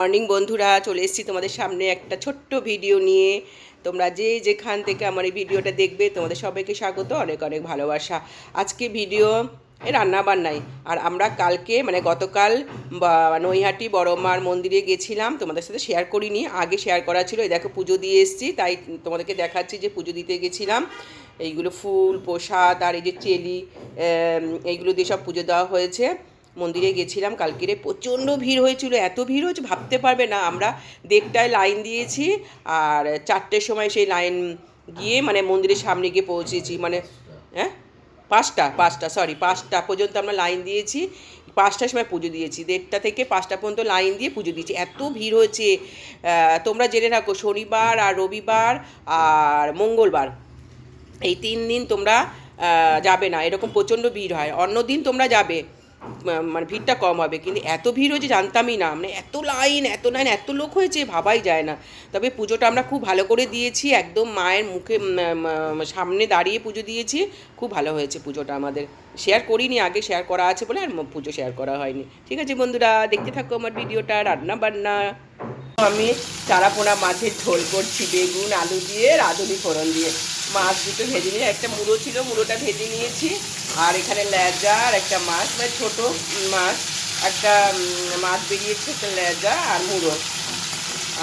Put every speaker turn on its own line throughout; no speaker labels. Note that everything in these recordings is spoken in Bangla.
মর্নিং বন্ধুরা, চলে এসেছি তোমাদের সামনে একটা ছোট্ট ভিডিও নিয়ে। তোমরা যে যেখান থেকে আমার এই ভিডিওটা দেখবে তোমাদের সবাইকে স্বাগত, অনেক অনেক ভালোবাসা। আজকে ভিডিও রান্না বান্নাই। আর আমরা কালকে মানে গতকাল নৈহাটি বড় মার মন্দিরে গেছিলাম, তোমাদের সাথে শেয়ার করিনি, আগে শেয়ার করা ছিল। এই দেখো পুজো দিয়ে এসেছি, তাই তোমাদেরকে দেখাচ্ছি যে পুজো দিতে গেছিলাম। এইগুলো ফুল প্রসাদ আর এই যে চেলি, এইগুলো দিয়ে সব পুজো দেওয়া হয়েছে। মন্দিরে গেছিলাম কালকেরে, প্রচণ্ড ভিড় হয়েছিল, এত ভিড় হয়েছে ভাবতে পারবে না। আমরা 1:30টায় লাইন দিয়েছি আর 4টের সময় সেই লাইন গিয়ে মানে মন্দিরের সামনে গিয়ে পৌঁছেছি। মানে হ্যাঁ, 5টা পর্যন্ত আমরা লাইন দিয়েছি। 5টার সময় পুজো দিয়েছি, 1:30টা থেকে 5টা পর্যন্ত লাইন দিয়ে পুজো দিয়েছি। এত ভিড় হয়েছে, তোমরা জেনে রাখো শনিবার আর রবিবার আর মঙ্গলবার এই 3 দিন তোমরা যাবে না, এরকম প্রচণ্ড ভিড় হয়। অন্য দিন তোমরা যাবে, মানে ভিড়টা কম হবে, কিন্তু এত ভিড় হয়েছে জানতামই না। মানে এত লাইন এত লোক হয়েছে ভাবাই যায় না। তবে পুজোটা আমরা খুব ভালো করে দিয়েছি, একদম মায়ের মুখে সামনে দাঁড়িয়ে পুজো দিয়েছি। খুব ভালো হয়েছে পুজোটা আমাদের। শেয়ার করিনি, আগে শেয়ার করা আছে বলে আর পুজো শেয়ার করা হয়নি। ঠিক আছে বন্ধুরা, দেখতে থাকো আমার ভিডিওটা। রান্না বান্না আমি চারাপোনা মাছের ঝোল করছি, বেগুন আলু দিয়ে রাঁধুনি ফোড়ন দিয়ে। মাছ দুটো ভেজে নিয়ে, একটা মুড়ো ছিল, মুড়োটা ভেজে নিয়েছি। আর এখানে লেজা আর একটা মাছ, মানে ছোটো মাছ, একটা মাছ বেরিয়েছে, একটা লেজা আর মুড়ো।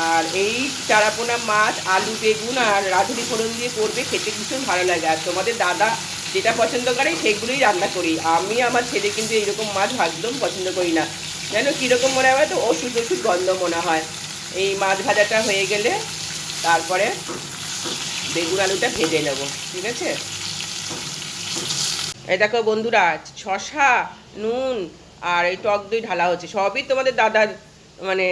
আর এই চারাপোনা মাছ আলু বেগুন আর রাঁধুনি ফোড়ন দিয়ে করবে, খেতে ভীষণ ভালো লাগে। আর তোমাদের দাদা যেটা পছন্দ করে সেগুলোই রান্না করি আমি। আমার ছেলে কিন্তু এইরকম মাছ একদম পছন্দ করি না, যেন কীরকম মনে হয়, তো ওষুধ গন্ধ মনে হয়। এই মাছ ভাজাটা হয়ে গেলে তারপরে বেগুন আলুটা ভেজে নেব, ঠিক আছে। এই দেখো বন্ধুরা, শশা, নুন আর এই টক দই ঢালা হচ্ছে, সবই তোমাদের দাদার মানে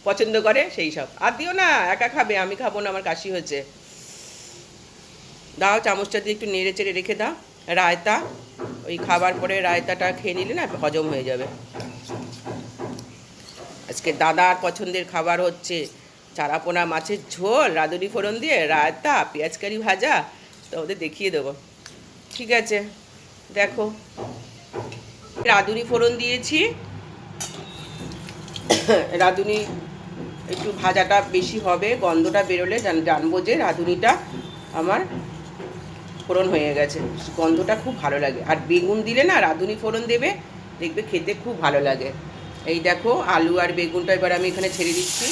পছন্দ করে সেই সব। আর দিও না, একা খাবে, আমি খাবো না, আমার কাশি হয়েছে। দাও, চামচটা দিয়ে একটু নেড়ে চেড়ে রেখে দাও। রায়তা, ওই খাবার পরে রায়তাটা খেয়ে নিলে না হজম হয়ে যাবে। আজকে দাদার পছন্দের খাবার হচ্ছে চারাপোনা মাছের ঝোল, রাঁধুনি ফোড়ন দিয়ে রায়তা, পেঁয়াজ কারি ভাজা। তো ওদের দেখিয়ে দেবো, ঠিক আছে। দেখো, রাঁধুনি ফোড়ন দিয়েছি। রাঁধুনি একটু ভাজাটা বেশি হবে, গন্ধটা বেরোলে জানবো যে রাঁধুনিটা আমার ফোড়ন হয়ে গেছে। গন্ধটা খুব ভালো লাগে। আর বেগুন দিলে না, রাঁধুনি ফোড়ন দেবে, দেখবে খেতে খুব ভালো লাগে। এই দেখো, আলু আর বেগুনটা এবার আমি এখানে ছেড়ে দিচ্ছি।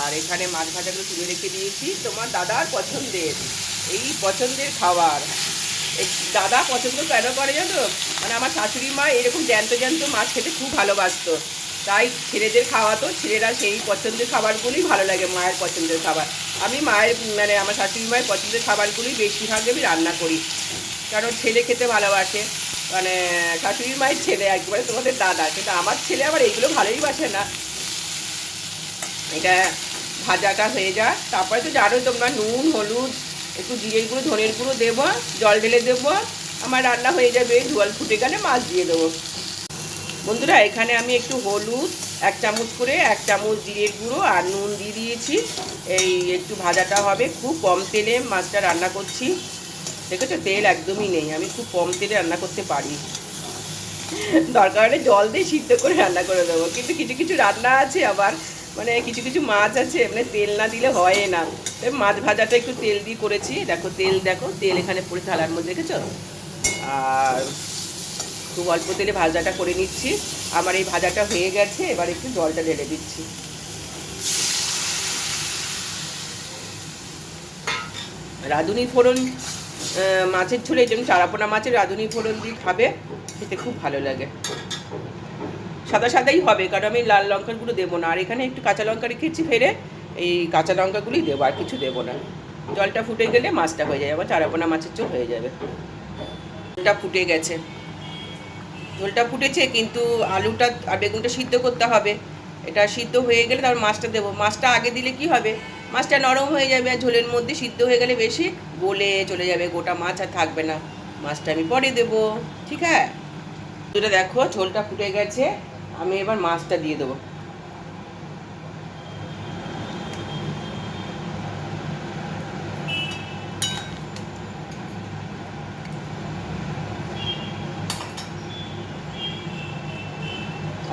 আর এখানে মাছ ভাজাগুলো তুলে রেখে দিয়েছি, তোমার দাদার পছন্দের, এই পছন্দের খাবার। দাদা পছন্দ কেন করে জানো, মানে আমার শাশুড়ি মা এরকম জ্যান্ত জ্যান্ত মাছ খেতে খুব ভালোবাসতো, তাই ছেলেদের খাওয়াতো। ছেলেরা সেই পছন্দের খাবারগুলোই ভালো লাগে, মায়ের পছন্দের খাবার। আমি মায়ের মানে আমার শাশুড়ি মায়ের পছন্দের খাবারগুলোই বেশিরভাগ আমি রান্না করি, কারণ ছেলে খেতে ভালোবাসে। মানে শাশুড়ি মায়ের ছেলে একবারে তোমাদের দাদা, কিন্তু আমার ছেলে আবার এইগুলো ভালোই বাসে না। এটা ভাজাটা হয়ে যায়, তারপরে তো জানো তোমরা, নুন হলুদ একটু জিরের গুঁড়ো ধনের গুঁড়ো দেবো, জল ঢেলে দেবো, আমার রান্না হয়ে যাবে। জল ফুটে গেলে মাছ দিয়ে দেবো। বন্ধুরা, এখানে আমি একটু হলুদ 1 চামচ করে, 1 চামচ জিরের গুঁড়ো আর নুন দিয়ে দিয়েছি। এই একটু ভাজাটা হবে, খুব কম তেলে মাছটা রান্না করছি। দেখেছো, তেল একদমই নেই, আমি খুব কম তেলে রান্না করতে পারি। দরকার হলে জল দিয়ে সিদ্ধ করে রান্না করে দেবো, কিন্তু কিছু কিছু রান্না আছে আবার, মানে কিছু কিছু মাছ আছে মানে তেল না দিলে হয় না। মাছ ভাজাটা একটু তেল দিয়ে করেছি। দেখো তেল এখানে পড়ে থালার মধ্যে, দেখেছো। আর খুব অল্প তেলে ভাজাটা করে নিচ্ছি। আমার এই ভাজাটা হয়ে গেছে, এবার একটু জলটা ঢেলে দিচ্ছি। রাঁধুনি ফোড়ন মাছের ঝোলে, যেমন চারাপোনা মাছের রাঁধুনি ফোড়ন দিয়ে খাবে, খেতে খুব ভালো লাগে। সাদা সাদাই হবে, কারণ আমি লাল লঙ্কাগুলো দেবো না। আর এখানে একটু কাঁচা লঙ্কা রেখেছি ফেরে, এই কাঁচা লঙ্কাগুলোই দেবো, আর কিছু দেবো না। জলটা ফুটে গেলে মাছটা হয়ে যাবে, আবার চারাপোনা মাছের ঝোল হয়ে যাবে। ঝোলটা ফুটে গেছে, ঝোলটা ফুটেছে, কিন্তু আলুটা আর বেগুনটা সিদ্ধ করতে হবে। এটা সিদ্ধ হয়ে গেলে তারপর মাছটা দেবো। মাছটা আগে দিলে কি হবে, মাছটা নরম হয়ে যাবে, আর ঝোলের মধ্যে সিদ্ধ হয়ে গেলে বেশি গলে চলে যাবে, গোটা মাছ আর থাকবে না। মাছটা আমি পরে দেবো, ঠিক আছে। এটা দেখো, ঝোলটা ফুটে গেছে, আমি এবার মাছটা দিয়ে দেবো।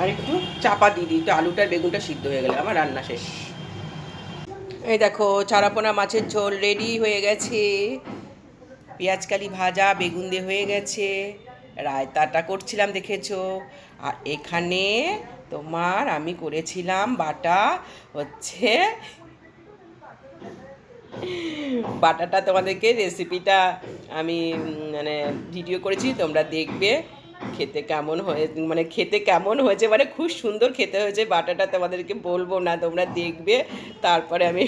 আর আর একটু চাপা দিয়ে দিই, তো আলুটা আর বেগুনটা সিদ্ধ হয়ে গেলে আমার রান্না শেষ। এই দেখো চারাপোনা মাছের ঝোল রেডি হয়ে গেছে, পেঁয়াজকালি ভাজা বেগুন দিয়ে হয়ে গেছে, রায়তাটা করছিলাম দেখেছো। আর এখানে তোমার আমি করেছিলাম বাটা হচ্ছে, বাটাটা তোমাদেরকে রেসিপিটা আমি মানে ভিডিও করেছি, তোমরা দেখবে খেতে কেমন হয়ে, মানে খেতে কেমন হয়েছে, মানে খুব সুন্দর খেতে হয়েছে বাটাটা, তোমাদেরকে বলবো না, তোমরা দেখবে তারপরে আমি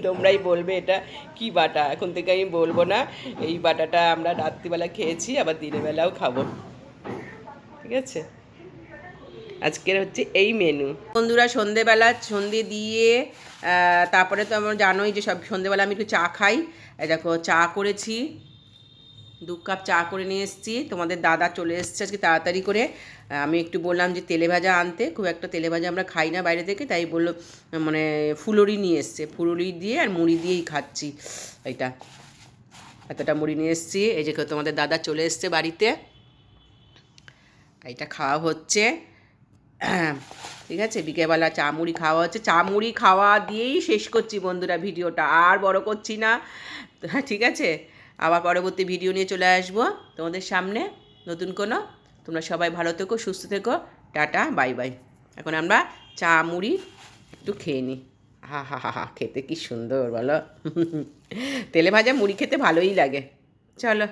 তোমরাই বলবে এটা কি বাটা। এখন থেকে আমি বলবো না। এই বাটাটা আমরা রাত্রিবেলা খেয়েছি, আবার দিনের বেলাও খাবো, ঠিক আছে। আজকের হচ্ছে এই মেনু বন্ধুরা। সন্ধেবেলা সন্ধে দিয়ে তারপরে তো আমার জানোই যে সব সন্ধেবেলা আমি একটু চা খাই। দেখো চা করেছি, 2 কাপ চা করে নিয়ে এসেছি। তোমাদের দাদা চলে এসছে আজকে তাড়াতাড়ি করে। আমি একটু বললাম যে তেলে ভাজা আনতে, খুব একটা তেলে ভাজা আমরা খাই না বাইরে থেকে, তাই বললো মানে ফুলুরি নিয়ে এসছে, ফুলুরি দিয়ে আর মুড়ি দিয়েই খাচ্ছি। এইটা এতটা মুড়ি নিয়ে এসেছি। এই যে তোমাদের দাদা চলে এসছে বাড়িতে, এইটা খাওয়া হচ্ছে, ঠিক আছে। বিকেলবেলা চা মুড়ি খাওয়া হচ্ছে, চা মুড়ি খাওয়া দিয়েই শেষ করছি বন্ধুরা ভিডিওটা, আর বড় করছি না, ঠিক আছে। আবার পরবর্তী ভিডিও নিয়ে চলে আসবো তোমাদের সামনে নতুন কোনো। তোমরা সবাই ভালো থেকো, সুস্থ থেকো, টাটা বাই বাই। এখন আমরা চা মুড়ি একটু খেয়ে নিই। হা হা হা হা, খেতে কি সুন্দর বলো। তেলে ভাজা মুড়ি খেতে ভালোই লাগে। চলো।